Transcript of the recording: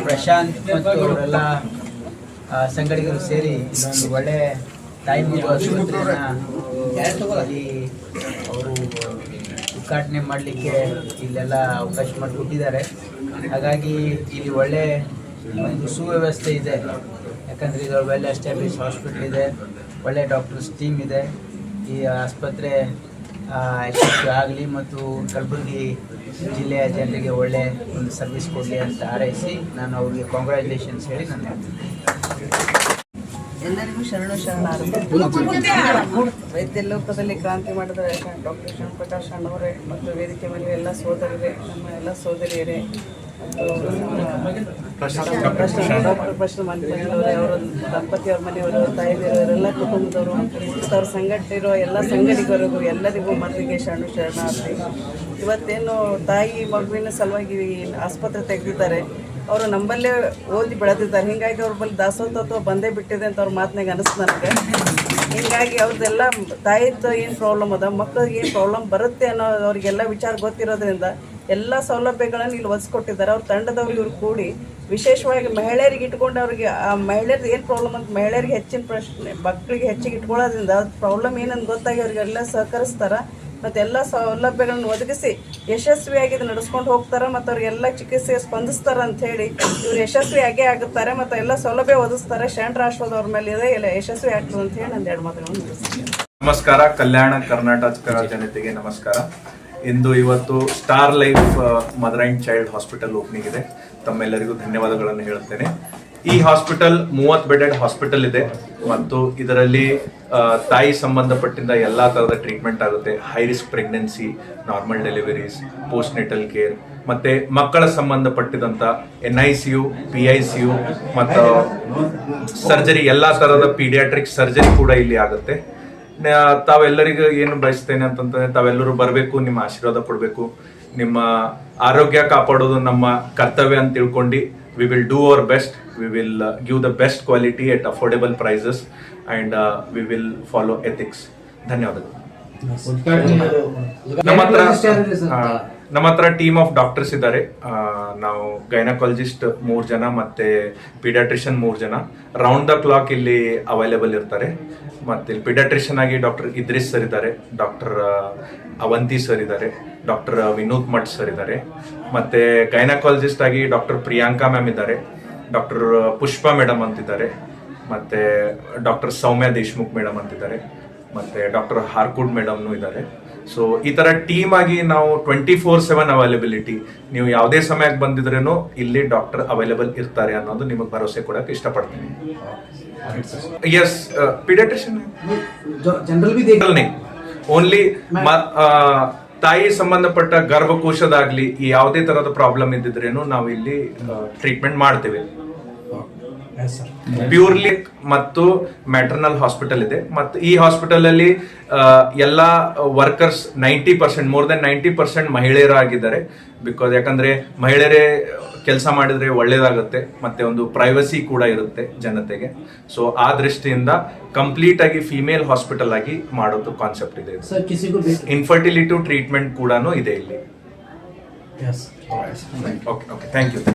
ಪ್ರಶಾಂತ್ ಮತ್ತು ಅವರೆಲ್ಲ ಸಂಘಟಕರು ಸೇರಿ ಇನ್ನೊಂದು ಒಳ್ಳೆ ತಾಯಿ ಮಗು ಆಸ್ಪತ್ರೆಯಲ್ಲಿ ಅವರು ಉದ್ಘಾಟನೆ ಮಾಡಲಿಕ್ಕೆ ಇಲ್ಲೆಲ್ಲ ಅವಕಾಶ ಮಾಡಿಕೊಟ್ಟಿದ್ದಾರೆ. ಹಾಗಾಗಿ ಇಲ್ಲಿ ಒಳ್ಳೆ ಒಂದು ಸುವ್ಯವಸ್ಥೆ ಇದೆ. ಯಾಕಂದರೆ ಇದು ವೆಲ್ ಎಸ್ಟಾಬ್ಲಿಷ್ ಹಾಸ್ಪಿಟಲ್ ಇದೆ, ಒಳ್ಳೆ ಡಾಕ್ಟರ್ಸ್ ಟೀಮ್ ಇದೆ. ಈ ಆಸ್ಪತ್ರೆ ಯಶಸ್ವಿ ಆಗಲಿ ಮತ್ತು ಕಲಬುರಗಿ ಜಿಲ್ಲೆಯ ಜನರಿಗೆ ಒಳ್ಳೆ ಒಂದು ಸರ್ವಿಸ್ ಕೊಡಲಿ ಅಂತ ಹಾರೈಸಿ ನಾನು ಅವ್ರಿಗೆ ಕಾಂಗ್ರ್ಯಾಚುಲೇಷನ್ಸ್ ಹೇಳಿ ನಾನು ಹೇಳ್ತೀನಿ. ಎಲ್ಲರಿಗೂ ಶರಣಾರ್ಥಿ. ವೈದ್ಯ ಲೋಕದಲ್ಲಿ ಕ್ರಾಂತಿ ಮಾಡಿದ ಡಾಕ್ಟರ್ ಶ್ಯಾಮಪ್ರಕಾಶ್ ಅಣ್ಣವರೇ ಮತ್ತು ವೇದಿಕೆ ಮೇಲೆ ಎಲ್ಲ ಸೋದರರೇ, ನಮ್ಮ ಎಲ್ಲ ಸೋದರಿಯರೇ ಡಾಕ್ಟರ್ ಪ್ರಶ್ನೆ ಮಂತ್ರಿಗಳವರೇ, ಅವರ ದಂಪತಿಯವ್ರ ಮನೆಯವರು, ತಾಯಿಯವರೆಲ್ಲ ಕುಟುಂಬದವರು ಮತ್ತು ಅವ್ರ ಸಂಘಟನೆಯಿರೋ ಎಲ್ಲ ಸಂಘಟಕರಿಗೂ ಎಲ್ಲರಿಗೂ ಮೊದಲಿಗೆ ಶರಣಾರ್ಥಿ. ಇವತ್ತೇನು ತಾಯಿ ಮಗುವಿನ ಸಲುವಾಗಿ ಆಸ್ಪತ್ರೆ ತೆಗೆದಿದ್ದಾರೆ, ಅವರು ನಮ್ಮಲ್ಲೇ ಓದಿ ಬೆಳೆದಿದ್ದಾರೆ. ಹೀಗಾಗಿ ಅವ್ರ ಬಳಿ ದಾಸೋಹತ್ವ ಬಂದೇ ಬಿಟ್ಟಿದೆ ಅಂತ ಅವ್ರ ಮಾತಿನಾಗ ಅನಿಸ್ತು ನನಗೆ. ಹೀಗಾಗಿ ಅವ್ರದ್ದೆಲ್ಲ ತಾಯಿದ್ದು ಏನು ಪ್ರಾಬ್ಲಮ್ ಅದ, ಮಕ್ಕಳಿಗೆ ಏನು ಪ್ರಾಬ್ಲಮ್ ಬರುತ್ತೆ ಅನ್ನೋ ಅವ್ರಿಗೆಲ್ಲ ವಿಚಾರ ಗೊತ್ತಿರೋದ್ರಿಂದ ಎಲ್ಲ ಸೌಲಭ್ಯಗಳನ್ನು ಇಲ್ಲಿ ಒದಗಿಸ್ಕೊಟ್ಟಿದ್ದಾರೆ. ಅವ್ರ ತಂಡದವ್ರು ಇವ್ರು ಕೂಡಿ ವಿಶೇಷವಾಗಿ ಮಹಿಳೆಯರಿಗೆ ಇಟ್ಕೊಂಡು ಅವ್ರಿಗೆ ಆ ಮಹಿಳೆಯರ್ದು ಏನು ಪ್ರಾಬ್ಲಮ್ ಅಂತ ಮಹಿಳೆಯರಿಗೆ ಹೆಚ್ಚಿನ ಪ್ರಶ್ನೆ ಮಕ್ಕಳಿಗೆ ಹೆಚ್ಚಿಗೆ ಇಟ್ಕೊಳ್ಳೋದ್ರಿಂದ ಅವ್ರ ಪ್ರಾಬ್ಲಮ್ ಏನಂತ ಗೊತ್ತಾಗಿ ಅವ್ರಿಗೆಲ್ಲ ಸಹಕರಿಸ್ತಾರೆ ಮತ್ತು ಎಲ್ಲ ಸೌಲಭ್ಯಗಳನ್ನು ಒದಗಿಸಿ ಯಶಸ್ವಿಯಾಗಿ ಇದು ನಡೆಸ್ಕೊಂಡು ಹೋಗ್ತಾರೆ ಮತ್ತು ಅವ್ರಿಗೆಲ್ಲ ಚಿಕಿತ್ಸೆ ಸ್ಪಂದಿಸ್ತಾರೆ ಅಂಥೇಳಿ ಇವ್ರು ಯಶಸ್ವಿಯಾಗೇ ಆಗುತ್ತಾರೆ ಮತ್ತು ಎಲ್ಲ ಸೌಲಭ್ಯ ಒದಗಿಸ್ತಾರೆ. ಶರಣರ ಆಶ್ವಾದ ಅವ್ರ ಮೇಲೆ ಇದೆ, ಎಲ್ಲ ಯಶಸ್ವಿ ಆಗ್ತದೆ ಅಂತ ಹೇಳಿ ನಾನು 2 ಮಾತುಗಳನ್ನು ಮುಗಿಸ್ತೀನಿ. ನಮಸ್ಕಾರ. ಕಲ್ಯಾಣ ಕರ್ನಾಟಕ ಜನತೆಗೆ ನಮಸ್ಕಾರ. ಇವತ್ತು star life mother and child hospital opening ಇದೆ. ತಮ್ಮೆಲ್ಲರಿಗೂ ಧನ್ಯವಾದಗಳನ್ನು ಹೇಳುತ್ತೇನೆ. ಈ ಹಾಸ್ಪಿಟಲ್ 30 ಬೆಡೆಡ್ ಹಾಸ್ಪಿಟಲ್ ಇದೆ ಮತ್ತು ಇದರಲ್ಲಿ ತಾಯಿ ಸಂಬಂಧಪಟ್ಟಿದ್ದ ಎಲ್ಲಾ ತರದ ಟ್ರೀಟ್ಮೆಂಟ್ ಆಗುತ್ತೆ. High risk pregnancy, normal deliveries, post natal care ಮತ್ತೆ ಮಕ್ಕಳ ಸಂಬಂಧಪಟ್ಟಿದಂತ NICU, PICU ಮತ್ತು ಸರ್ಜರಿ, ಎಲ್ಲಾ ತರದ ಪೀಡಿಯಾಟ್ರಿಕ್ ಸರ್ಜರಿ ಕೂಡ ಇಲ್ಲಿ ಆಗುತ್ತೆ. ತಾವೆಲ್ಲರಿಗೂ ಏನು ಬಯಸ್ತೇನೆ ಅಂತಂದ್ರೆ ತಾವೆಲ್ಲರೂ ಬರಬೇಕು, ನಿಮ್ಮ ಆಶೀರ್ವಾದ ಕೊಡಬೇಕು. ನಿಮ್ಮ ಆರೋಗ್ಯ ಕಾಪಾಡೋದು ನಮ್ಮ ಕರ್ತವ್ಯ ಅಂತ ತಿಳ್ಕೊಂಡು we will do our best. We will give the best quality at affordable prices and we will follow ethics. ಧನ್ಯವಾದಗಳು. ನಮ್ಮ ಹತ್ರ ಟೀಮ್ ಆಫ್ ಡಾಕ್ಟರ್ಸ್ ಇದ್ದಾರೆ. ನಾವು ಗೈನಕಾಲಜಿಸ್ಟ್ 3 ಜನ ಮತ್ತೆ ಪೀಡಿಯಾಟ್ರಿಷಿಯನ್ 3 ಜನ ರೌಂಡ್ ದ ಕ್ಲಾಕ್ ಇಲ್ಲಿ ಅವೈಲೇಬಲ್ ಇರ್ತಾರೆ. ಮತ್ತೆ ಇಲ್ಲಿ ಪೀಡಿಯಾಟ್ರಿಷಿಯನ್ ಆಗಿ ಡಾಕ್ಟರ್ ಇದ್ರಿಸ್ ಸರ್ ಇದ್ದಾರೆ, ಡಾಕ್ಟರ್ ಅವಂತಿ ಸರ್ ಇದ್ದಾರೆ, ಡಾಕ್ಟರ್ ವಿನೋದ್ ಮಠ್ ಸರ್ ಇದ್ದಾರೆ, ಮತ್ತೆ ಗೈನಕಾಲಜಿಸ್ಟ್ ಆಗಿ ಡಾಕ್ಟರ್ ಪ್ರಿಯಾಂಕಾ ಮ್ಯಾಮ್ ಇದ್ದಾರೆ, ಡಾಕ್ಟರ್ ಪುಷ್ಪಾ ಮೇಡಮ್ ಅಂತಿದ್ದಾರೆ, ಮತ್ತೆ ಡಾಕ್ಟರ್ ಸೌಮ್ಯ ದೇಶ್ಮುಖ್ ಮೇಡಮ್ ಅಂತಿದ್ದಾರೆ, ಮತ್ತೆ ಡಾಕ್ಟರ್ ಹಾರ್ಕುಡ್ ಮೇಡಮ್ನು ಇದ್ದಾರೆ. ಸೊ ಈ ತರ ಟೀಮ್ ಆಗಿ ನಾವು 24/7 ಅವೈಲಬಿಲಿಟಿ, ನೀವು ಯಾವುದೇ ಸಮಯಕ್ಕೆ ಬಂದಿದ್ರೇನು ಇಲ್ಲಿ ಡಾಕ್ಟರ್ ಅವೈಲೇಬಲ್ ಇರ್ತಾರೆ ಅನ್ನೋದು ನಿಮಗೆ ಭರವಸೆ ಕೊಡಕ್ಕೆ ಇಷ್ಟಪಡ್ತೀನಿ. ಎಸ್, ಪೀಡಿಯಾಟ್ರಿಷಿಯನ್ ಓನ್ಲಿ ತಾಯಿ ಸಂಬಂಧಪಟ್ಟ ಗರ್ಭಕೋಶದಾಗ್ಲಿ ಯಾವುದೇ ತರದ ಪ್ರಾಬ್ಲಮ್ ಇದ್ದಿದ್ರೇನು ನಾವು ಇಲ್ಲಿ ಟ್ರೀಟ್ಮೆಂಟ್ ಮಾಡ್ತೇವೆ. ಪ್ಯೂರ್ಲಿ ಮತ್ತು ಮ್ಯಾಟರ್ನಲ್ ಹಾಸ್ಪಿಟಲ್ ಇದೆ ಮತ್ತು ಈ ಹಾಸ್ಪಿಟಲ್ ಅಲ್ಲಿ ಎಲ್ಲಾ ವರ್ಕರ್ಸ್ 90%, ಮೋರ್ ದೆನ್ 90% ಮಹಿಳೆಯರಾಗಿದ್ದಾರೆ. ಬಿಕಾಸ್ ಯಾಕಂದ್ರೆ ಮಹಿಳೆಯರೇ ಕೆಲಸ ಮಾಡಿದ್ರೆ ಒಳ್ಳೇದಾಗುತ್ತೆ ಮತ್ತೆ ಒಂದು ಪ್ರೈವಸಿ ಕೂಡ ಇರುತ್ತೆ ಜನತೆಗೆ. ಸೊ ಆ ದೃಷ್ಟಿಯಿಂದ ಕಂಪ್ಲೀಟ್ ಆಗಿ ಫಿಮೇಲ್ ಹಾಸ್ಪಿಟಲ್ ಆಗಿ ಮಾಡೋದು ಕಾನ್ಸೆಪ್ಟ್ ಇದೆ. ಇನ್ಫರ್ಟಿಲಿಟಿ ಟ್ರೀಟ್ಮೆಂಟ್ ಕೂಡ ಇದೆ ಇಲ್ಲಿ. Okay, thank you.